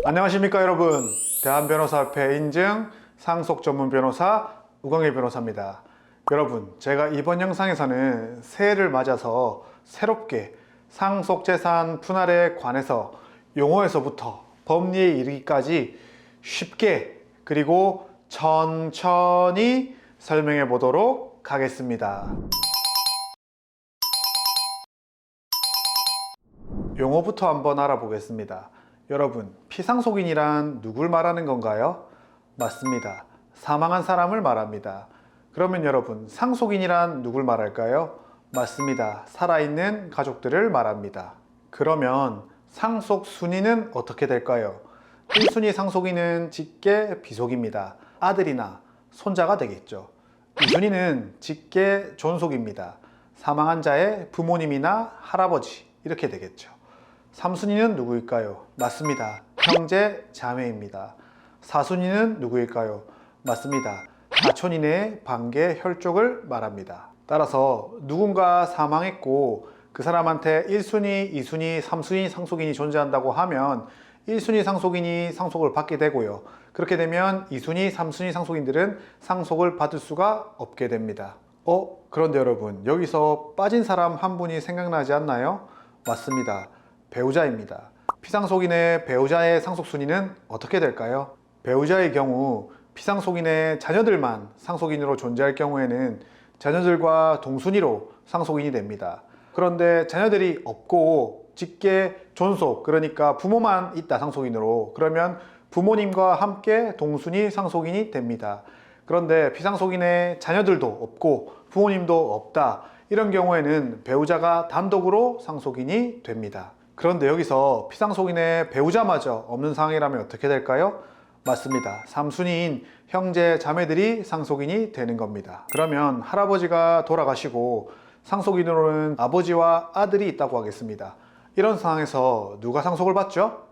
안녕하십니까 여러분. 대한변호사협회 인증 상속 전문 변호사 우광일 변호사입니다. 여러분, 제가 이번 영상에서는 새해를 맞아서 새롭게 상속재산 분할에 관해서 용어에서부터 법리에 이르기까지 쉽게 그리고 천천히 설명해 보도록 하겠습니다. 용어부터 한번 알아보겠습니다. 여러분, 피상속인이란 누굴 말하는 건가요? 맞습니다. 사망한 사람을 말합니다. 그러면 여러분, 상속인이란 누굴 말할까요? 맞습니다. 살아있는 가족들을 말합니다. 그러면 상속 순위는 어떻게 될까요? 1순위 상속인은 직계 비속입니다. 아들이나 손자가 되겠죠. 2순위는 직계 존속입니다. 사망한 자의 부모님이나 할아버지 이렇게 되겠죠. 3순위는 누구일까요? 맞습니다. 형제, 자매입니다. 4순위는 누구일까요? 맞습니다. 사촌 이내의 반계, 혈족을 말합니다. 따라서 누군가 사망했고 그 사람한테 1순위, 2순위, 3순위 상속인이 존재한다고 하면 1순위 상속인이 상속을 받게 되고요. 그렇게 되면 2순위, 3순위 상속인들은 상속을 받을 수가 없게 됩니다. 그런데 여러분, 여기서 빠진 사람 한 분이 생각나지 않나요? 맞습니다. 배우자입니다. 피상속인의 배우자의 상속순위는 어떻게 될까요? 배우자의 경우 피상속인의 자녀들만 상속인으로 존재할 경우에는 자녀들과 동순위로 상속인이 됩니다. 그런데 자녀들이 없고 직계 존속, 그러니까 부모만 있다 상속인으로, 그러면 부모님과 함께 동순위 상속인이 됩니다. 그런데 피상속인의 자녀들도 없고 부모님도 없다, 이런 경우에는 배우자가 단독으로 상속인이 됩니다. 그런데 여기서 피상속인의 배우자마저 없는 상황이라면 어떻게 될까요? 맞습니다. 3순위인 형제, 자매들이 상속인이 되는 겁니다. 그러면 할아버지가 돌아가시고 상속인으로는 아버지와 아들이 있다고 하겠습니다. 이런 상황에서 누가 상속을 받죠?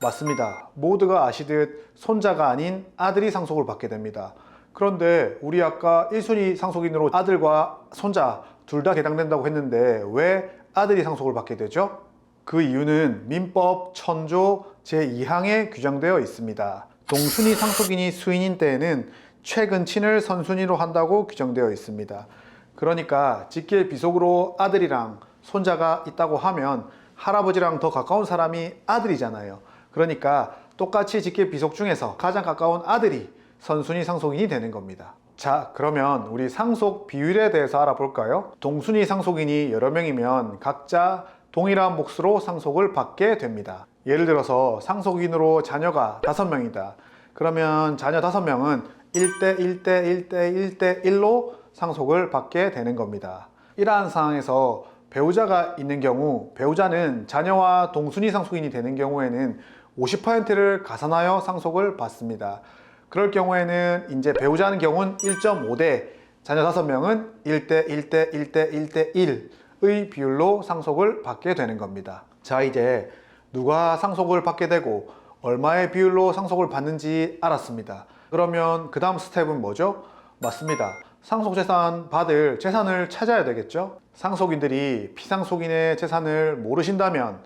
맞습니다. 모두가 아시듯 손자가 아닌 아들이 상속을 받게 됩니다. 그런데 우리 아까 1순위 상속인으로 아들과 손자 둘 다 해당된다고 했는데 왜 아들이 상속을 받게 되죠? 그 이유는 민법 1000조 제2항에 규정되어 있습니다. 동순위 상속인이 수인인 때에는 최근친을 선순위로 한다고 규정되어 있습니다. 그러니까 직계 비속으로 아들이랑 손자가 있다고 하면 할아버지랑 더 가까운 사람이 아들이잖아요. 그러니까 똑같이 직계 비속 중에서 가장 가까운 아들이 선순위 상속인이 되는 겁니다. 자, 그러면 우리 상속 비율에 대해서 알아볼까요? 동순위 상속인이 여러 명이면 각자 동일한 몫으로 상속을 받게 됩니다. 예를 들어서 상속인으로 자녀가 5명이다. 그러면 자녀 5명은 1대 1대 1대 1대 1로 상속을 받게 되는 겁니다. 이러한 상황에서 배우자가 있는 경우, 배우자는 자녀와 동순위 상속인이 되는 경우에는 50%를 가산하여 상속을 받습니다. 그럴 경우에는 이제 배우자는 경우는 1.5대, 자녀 5명은 1대 1대 1대 1대 1의 비율로 상속을 받게 되는 겁니다. 자, 이제 누가 상속을 받게 되고 얼마의 비율로 상속을 받는지 알았습니다. 그러면 그 다음 스텝은 뭐죠? 맞습니다. 상속재산 받을 재산을 찾아야 되겠죠? 상속인들이 피상속인의 재산을 모르신다면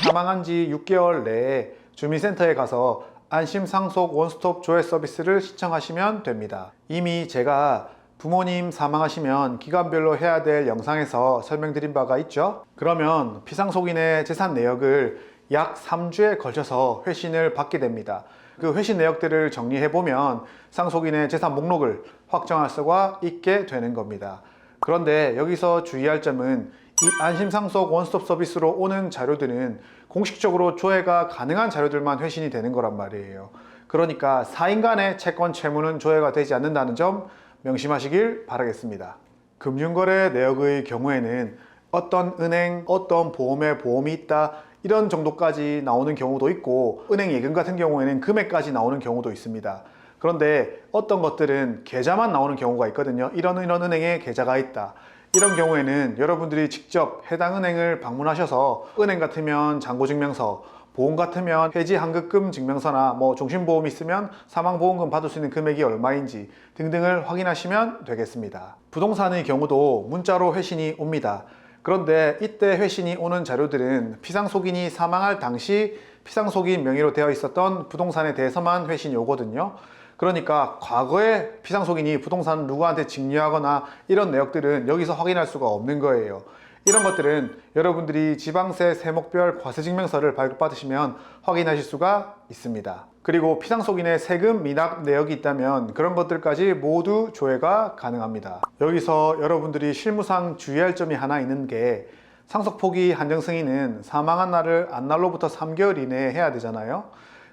사망한 지 6개월 내에 주민센터에 가서 안심상속 원스톱 조회 서비스를 신청하시면 됩니다. 이미 제가 부모님 사망하시면 기간별로 해야 될 영상에서 설명드린 바가 있죠. 그러면 피상속인의 재산 내역을 약 3주에 걸쳐서 회신을 받게 됩니다. 그 회신 내역들을 정리해보면 상속인의 재산 목록을 확정할 수가 있게 되는 겁니다. 그런데 여기서 주의할 점은 이 안심상속 원스톱 서비스로 오는 자료들은 공식적으로 조회가 가능한 자료들만 회신이 되는 거란 말이에요. 그러니까 사인 간의 채권 채무는 조회가 되지 않는다는 점 명심하시길 바라겠습니다. 금융거래 내역의 경우에는 어떤 은행, 어떤 보험에 보험이 있다, 이런 정도까지 나오는 경우도 있고, 은행 예금 같은 경우에는 금액까지 나오는 경우도 있습니다. 그런데 어떤 것들은 계좌만 나오는 경우가 있거든요. 이런 은행에 계좌가 있다. 이런 경우에는 여러분들이 직접 해당 은행을 방문하셔서 은행 같으면 잔고증명서, 보험 같으면 해지환급금 증명서나 종신보험이 있으면 사망보험금 받을 수 있는 금액이 얼마인지 등등을 확인하시면 되겠습니다. 부동산의 경우도 문자로 회신이 옵니다. 그런데 이때 회신이 오는 자료들은 피상속인이 사망할 당시 피상속인 명의로 되어 있었던 부동산에 대해서만 회신이 오거든요. 그러니까 과거에 피상속인이 부동산을 누구한테 증여하거나 이런 내역들은 여기서 확인할 수가 없는 거예요. 이런 것들은 여러분들이 지방세 세목별 과세증명서를 발급받으시면 확인하실 수가 있습니다. 그리고 피상속인의 세금 미납 내역이 있다면 그런 것들까지 모두 조회가 가능합니다. 여기서 여러분들이 실무상 주의할 점이 하나 있는 게 상속포기 한정승인은 사망한 날을 안날로부터 3개월 이내에 해야 되잖아요.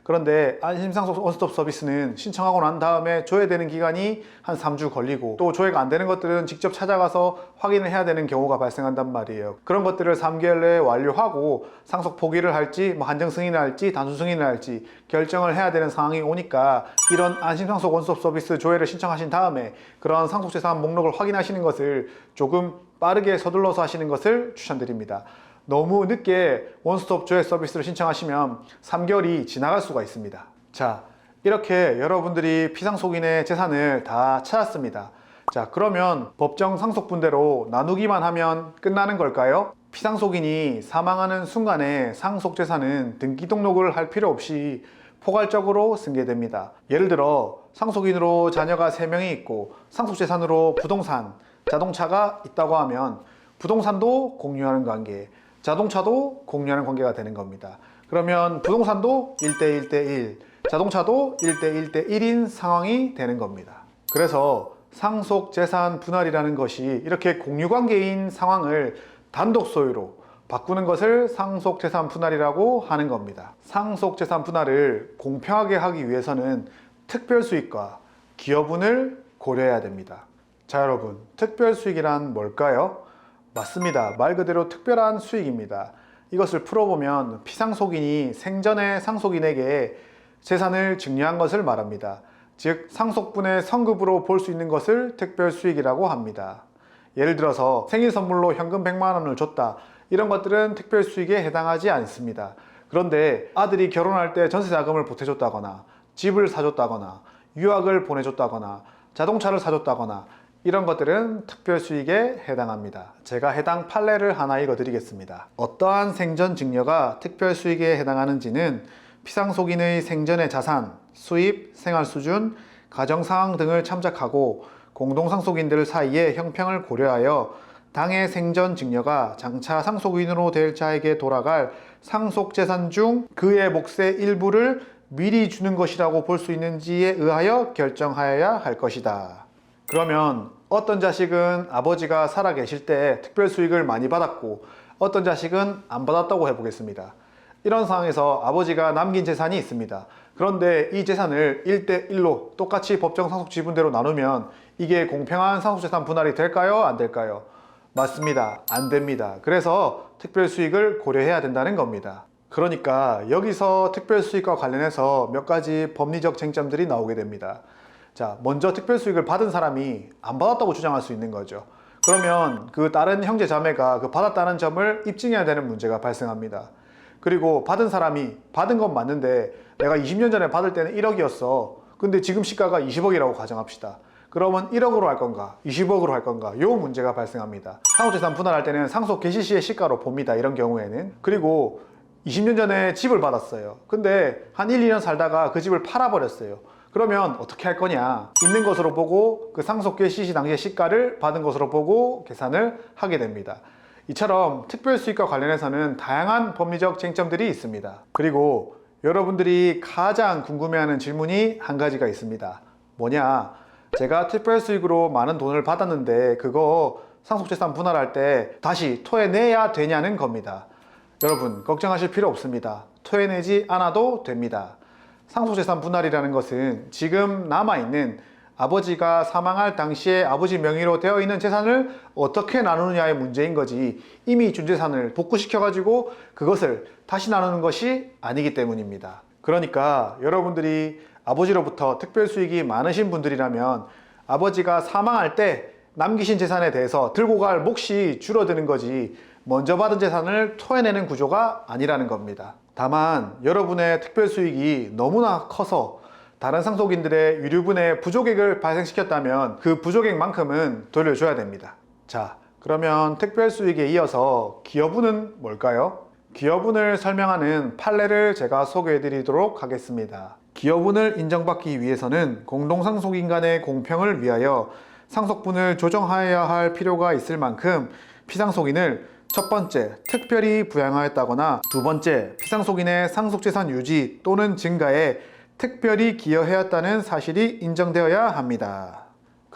그런데 안심상속 원스톱 서비스는 신청하고 난 다음에 조회되는 기간이 한 3주 걸리고 또 조회가 안 되는 것들은 직접 찾아가서 확인을 해야 되는 경우가 발생한단 말이에요. 그런 것들을 3개월 내에 완료하고 상속 포기를 할지 한정 승인을 할지 단순 승인을 할지 결정을 해야 되는 상황이 오니까 이런 안심상속 원스톱 서비스 조회를 신청하신 다음에 그런 상속재산 목록을 확인하시는 것을 조금 빠르게 서둘러서 하시는 것을 추천드립니다. 너무 늦게 원스톱 조회 서비스를 신청하시면 3개월이 지나갈 수가 있습니다. 자, 이렇게 여러분들이 피상속인의 재산을 다 찾았습니다. 자, 그러면 법정 상속분대로 나누기만 하면 끝나는 걸까요? 피상속인이 사망하는 순간에 상속재산은 등기 등록을 할 필요 없이 포괄적으로 승계됩니다. 예를 들어 상속인으로 자녀가 3명이 있고 상속재산으로 부동산, 자동차가 있다고 하면 부동산도 공유하는 관계, 자동차도 공유하는 관계가 되는 겁니다. 그러면 부동산도 1대1대1, 자동차도 1대1대1인 상황이 되는 겁니다. 그래서 상속재산 분할이라는 것이 이렇게 공유관계인 상황을 단독 소유로 바꾸는 것을 상속재산 분할이라고 하는 겁니다. 상속재산 분할을 공평하게 하기 위해서는 특별수익과 기여분을 고려해야 됩니다. 자, 여러분, 특별수익이란 뭘까요? 맞습니다. 말 그대로 특별한 수익입니다. 이것을 풀어보면 피상속인이 생전에 상속인에게 재산을 증여한 것을 말합니다. 즉 상속분의 성급으로 볼 수 있는 것을 특별수익이라고 합니다. 예를 들어서 생일 선물로 현금 100만 원을 줬다. 이런 것들은 특별수익에 해당하지 않습니다. 그런데 아들이 결혼할 때 전세자금을 보태줬다거나 집을 사줬다거나 유학을 보내줬다거나 자동차를 사줬다거나 이런 것들은 특별수익에 해당합니다. 제가 해당 판례를 하나 읽어드리겠습니다. 어떠한 생전 증여가 특별수익에 해당하는지는 피상속인의 생전의 자산, 수입, 생활수준, 가정상황 등을 참작하고 공동상속인들 사이의 형평을 고려하여 당의 생전 증여가 장차 상속인으로 될 자에게 돌아갈 상속재산 중 그의 몫의 일부를 미리 주는 것이라고 볼 수 있는지에 의하여 결정하여야 할 것이다. 그러면 어떤 자식은 아버지가 살아계실 때 특별수익을 많이 받았고 어떤 자식은 안 받았다고 해보겠습니다. 이런 상황에서 아버지가 남긴 재산이 있습니다. 그런데 이 재산을 1대1로 똑같이 법정 상속지분대로 나누면 이게 공평한 상속재산 분할이 될까요? 안 될까요? 맞습니다. 안 됩니다. 그래서 특별수익을 고려해야 된다는 겁니다. 그러니까 여기서 특별수익과 관련해서 몇 가지 법리적 쟁점들이 나오게 됩니다. 자, 먼저 특별수익을 받은 사람이 안 받았다고 주장할 수 있는 거죠. 그러면 그 다른 형제 자매가 그 받았다는 점을 입증해야 되는 문제가 발생합니다. 그리고 받은 사람이 받은 건 맞는데 내가 20년 전에 받을 때는 1억이었어. 근데 지금 시가가 20억이라고 가정합시다. 그러면 1억으로 할 건가 20억으로 할 건가 요 문제가 발생합니다. 상속재산 분할할 때는 상속 개시 시의 시가로 봅니다. 이런 경우에는. 그리고 20년 전에 집을 받았어요. 근데 한 1, 2년 살다가 그 집을 팔아버렸어요. 그러면 어떻게 할 거냐? 있는 것으로 보고 그 상속계 시시 당시의 시가를 받은 것으로 보고 계산을 하게 됩니다. 이처럼 특별수익과 관련해서는 다양한 법리적 쟁점들이 있습니다. 그리고 여러분들이 가장 궁금해하는 질문이 한 가지가 있습니다. 뭐냐? 제가 특별수익으로 많은 돈을 받았는데 그거 상속재산 분할할 때 다시 토해내야 되냐는 겁니다. 여러분 걱정하실 필요 없습니다. 토해내지 않아도 됩니다. 상속재산 분할이라는 것은 지금 남아있는 아버지가 사망할 당시에 아버지 명의로 되어 있는 재산을 어떻게 나누느냐의 문제인 거지 이미 준 재산을 복구시켜 가지고 그것을 다시 나누는 것이 아니기 때문입니다. 그러니까 여러분들이 아버지로부터 특별수익이 많으신 분들이라면 아버지가 사망할 때 남기신 재산에 대해서 들고 갈 몫이 줄어드는 거지 먼저 받은 재산을 토해내는 구조가 아니라는 겁니다. 다만 여러분의 특별수익이 너무나 커서 다른 상속인들의 유류분의 부족액을 발생시켰다면 그 부족액만큼은 돌려줘야 됩니다. 자, 그러면 특별수익에 이어서 기여분은 뭘까요? 기여분을 설명하는 판례를 제가 소개해 드리도록 하겠습니다. 기여분을 인정받기 위해서는 공동상속인 간의 공평을 위하여 상속분을 조정하여야 할 필요가 있을 만큼 피상속인을 첫 번째, 특별히 부양하였다거나 두 번째, 피상속인의 상속재산 유지 또는 증가에 특별히 기여하였다는 사실이 인정되어야 합니다.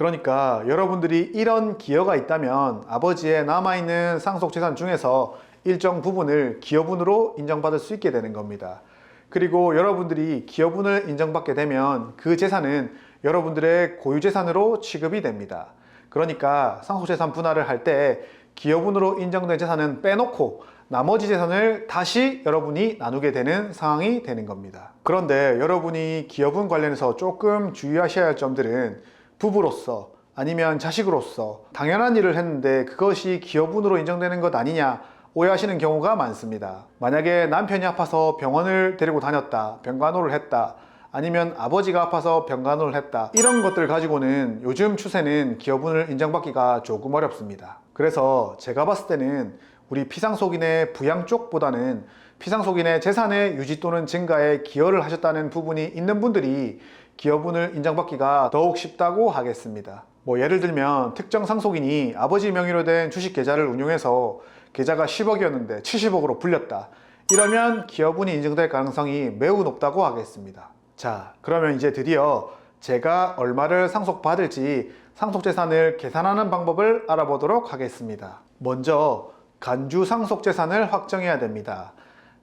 그러니까 여러분들이 이런 기여가 있다면 아버지의 남아있는 상속재산 중에서 일정 부분을 기여분으로 인정받을 수 있게 되는 겁니다. 그리고 여러분들이 기여분을 인정받게 되면 그 재산은 여러분들의 고유재산으로 취급이 됩니다. 그러니까 상속재산 분할을 할 때 기여분으로 인정된 재산은 빼놓고 나머지 재산을 다시 여러분이 나누게 되는 상황이 되는 겁니다. 그런데 여러분이 기여분 관련해서 조금 주의하셔야 할 점들은 부부로서 아니면 자식으로서 당연한 일을 했는데 그것이 기여분으로 인정되는 것 아니냐 오해하시는 경우가 많습니다. 만약에 남편이 아파서 병원을 데리고 다녔다, 병간호를 했다, 아니면 아버지가 아파서 병간호를 했다, 이런 것들 가지고는 요즘 추세는 기여분을 인정받기가 조금 어렵습니다. 그래서 제가 봤을 때는 우리 피상속인의 부양 쪽보다는 피상속인의 재산의 유지 또는 증가에 기여를 하셨다는 부분이 있는 분들이 기여분을 인정받기가 더욱 쉽다고 하겠습니다. 예를 들면 특정 상속인이 아버지 명의로 된 주식 계좌를 운용해서 계좌가 10억이었는데 70억으로 불렸다. 이러면 기여분이 인정될 가능성이 매우 높다고 하겠습니다. 자, 그러면 이제 드디어 제가 얼마를 상속받을지 상속재산을 계산하는 방법을 알아보도록 하겠습니다. 먼저 간주상속재산을 확정해야 됩니다.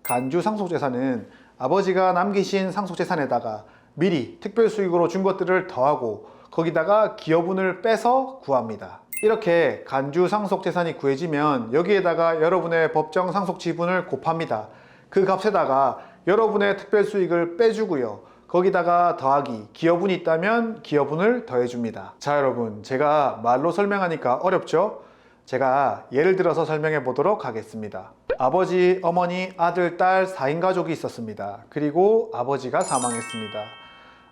간주상속재산은 아버지가 남기신 상속재산에다가 미리 특별수익으로 준 것들을 더하고 거기다가 기여분을 빼서 구합니다. 이렇게 간주상속재산이 구해지면 여기에다가 여러분의 법정 상속지분을 곱합니다. 그 값에다가 여러분의 특별수익을 빼주고요. 거기다가 더하기, 기여분이 있다면 기여분을 더해줍니다. 자, 여러분, 제가 말로 설명하니까 어렵죠? 제가 예를 들어서 설명해 보도록 하겠습니다. 아버지, 어머니, 아들, 딸 4인 가족이 있었습니다. 그리고 아버지가 사망했습니다.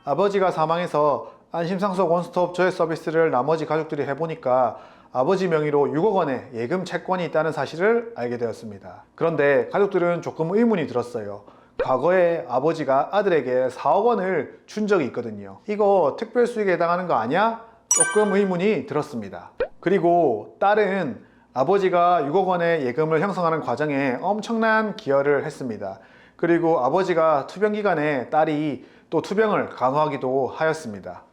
아버지가 사망해서 안심상속 원스톱 조회 서비스를 나머지 가족들이 해보니까 아버지 명의로 6억 원의 예금 채권이 있다는 사실을 알게 되었습니다. 그런데 가족들은 조금 의문이 들었어요. 과거에 아버지가 아들에게 4억 원을 준 적이 있거든요. 이거 특별수익에 해당하는 거 아니야? 조금 의문이 들었습니다. 그리고 딸은 아버지가 6억 원의 예금을 형성하는 과정에 엄청난 기여를 했습니다. 그리고 아버지가 투병 기간에 딸이 또 투병을 강화하기도 하였습니다.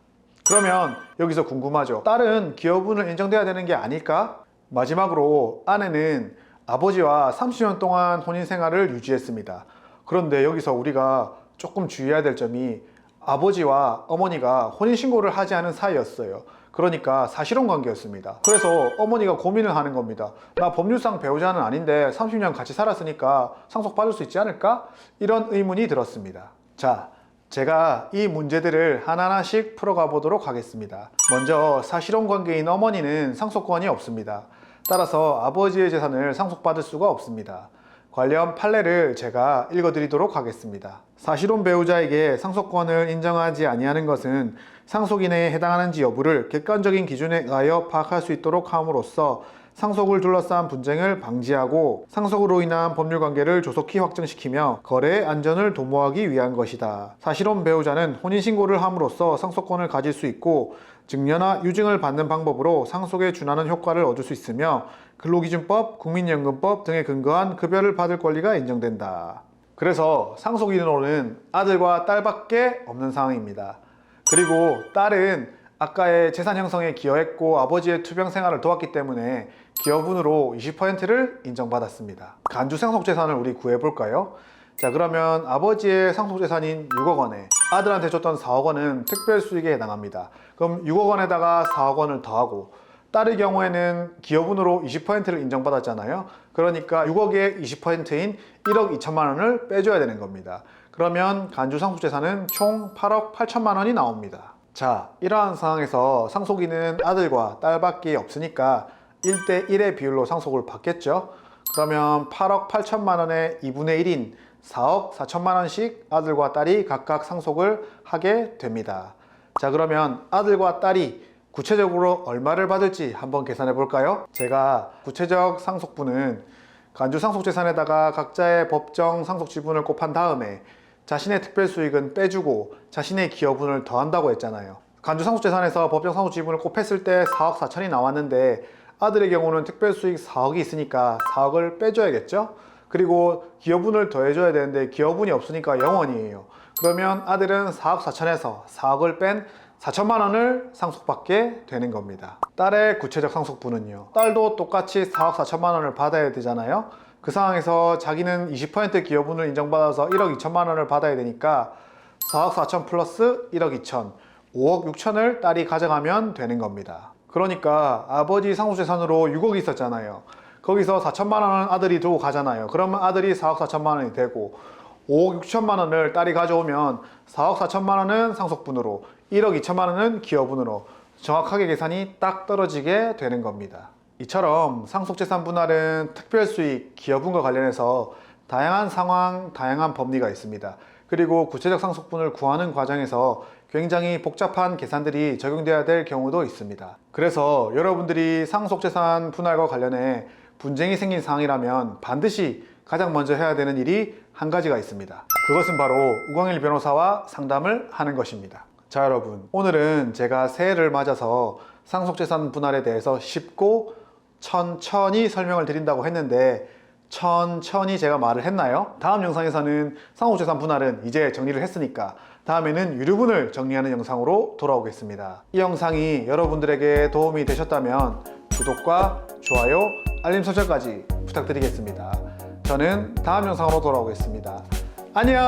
그러면 여기서 궁금하죠. 딸은 기여분을 인정돼야 되는 게 아닐까? 마지막으로 아내는 아버지와 30년 동안 혼인 생활을 유지했습니다. 그런데 여기서 우리가 조금 주의해야 될 점이 아버지와 어머니가 혼인신고를 하지 않은 사이였어요. 그러니까 사실혼 관계였습니다. 그래서 어머니가 고민을 하는 겁니다. 나 법률상 배우자는 아닌데 30년 같이 살았으니까 상속받을 수 있지 않을까? 이런 의문이 들었습니다. 자, 제가 이 문제들을 하나하나씩 풀어가 보도록 하겠습니다. 먼저 사실혼 관계인 어머니는 상속권이 없습니다. 따라서 아버지의 재산을 상속받을 수가 없습니다. 관련 판례를 제가 읽어드리도록 하겠습니다. 사실혼 배우자에게 상속권을 인정하지 아니하는 것은 상속인에 해당하는지 여부를 객관적인 기준에 의하여 파악할 수 있도록 함으로써 상속을 둘러싼 분쟁을 방지하고 상속으로 인한 법률관계를 조속히 확정시키며 거래의 안전을 도모하기 위한 것이다. 사실혼 배우자는 혼인신고를 함으로써 상속권을 가질 수 있고 증여나 유증을 받는 방법으로 상속에 준하는 효과를 얻을 수 있으며 근로기준법, 국민연금법 등에 근거한 급여를 받을 권리가 인정된다. 그래서 상속인으로는 아들과 딸밖에 없는 상황입니다. 그리고 딸은 아까의 재산 형성에 기여했고 아버지의 투병 생활을 도왔기 때문에 기여분으로 20%를 인정받았습니다. 간주 상속재산을 우리 구해볼까요? 자, 그러면 아버지의 상속재산인 6억 원에 아들한테 줬던 4억 원은 특별수익에 해당합니다. 그럼 6억 원에다가 4억 원을 더하고 딸의 경우에는 기여분으로 20%를 인정받았잖아요. 그러니까 6억의 20%인 1억 2천만 원을 빼줘야 되는 겁니다. 그러면 간주 상속재산은 총 8억 8천만 원이 나옵니다. 자, 이러한 상황에서 상속인은 아들과 딸밖에 없으니까 1대1의 비율로 상속을 받겠죠. 그러면 8억 8천만 원의 2분의 1인 4억 4천만 원씩 아들과 딸이 각각 상속을 하게 됩니다. 자, 그러면 아들과 딸이 구체적으로 얼마를 받을지 한번 계산해 볼까요? 제가 구체적 상속분은 간주상속재산에다가 각자의 법정 상속지분을 곱한 다음에 자신의 특별수익은 빼주고 자신의 기여분을 더한다고 했잖아요. 간주상속재산에서 법정 상속지분을 곱했을 때 4억 4천이 나왔는데 아들의 경우는 특별수익 4억이 있으니까 4억을 빼줘야겠죠? 그리고 기여분을 더해줘야 되는데 기여분이 없으니까 0원이에요. 그러면 아들은 4억 4천에서 4억을 뺀 4천만 원을 상속받게 되는 겁니다. 딸의 구체적 상속분은요. 딸도 똑같이 4억 4천만 원을 받아야 되잖아요. 그 상황에서 자기는 20% 기여분을 인정받아서 1억 2천만 원을 받아야 되니까 4억 4천 플러스 1억 2천, 5억 6천을 딸이 가져가면 되는 겁니다. 그러니까 아버지 상속재산으로 6억이 있었잖아요. 거기서 4천만 원은 아들이 두고 가잖아요. 그러면 아들이 4억 4천만 원이 되고 5억 6천만 원을 딸이 가져오면 4억 4천만 원은 상속분으로 1억 2천만 원은 기여분으로 정확하게 계산이 딱 떨어지게 되는 겁니다. 이처럼 상속재산 분할은 특별수익, 기여분과 관련해서 다양한 상황, 다양한 법리가 있습니다. 그리고 구체적 상속분을 구하는 과정에서 굉장히 복잡한 계산들이 적용돼야 될 경우도 있습니다. 그래서 여러분들이 상속재산 분할과 관련해 분쟁이 생긴 상황이라면 반드시 가장 먼저 해야 되는 일이 한 가지가 있습니다. 그것은 바로 우광일 변호사와 상담을 하는 것입니다. 자, 여러분, 오늘은 제가 새해를 맞아서 상속재산 분할에 대해서 쉽고 천천히 설명을 드린다고 했는데 천천히 제가 말을 했나요? 다음 영상에서는 상속재산 분할은 이제 정리를 했으니까 다음에는 유류분을 정리하는 영상으로 돌아오겠습니다. 이 영상이 여러분들에게 도움이 되셨다면 구독과 좋아요, 알림 설정까지 부탁드리겠습니다. 저는 다음 영상으로 돌아오겠습니다. 안녕!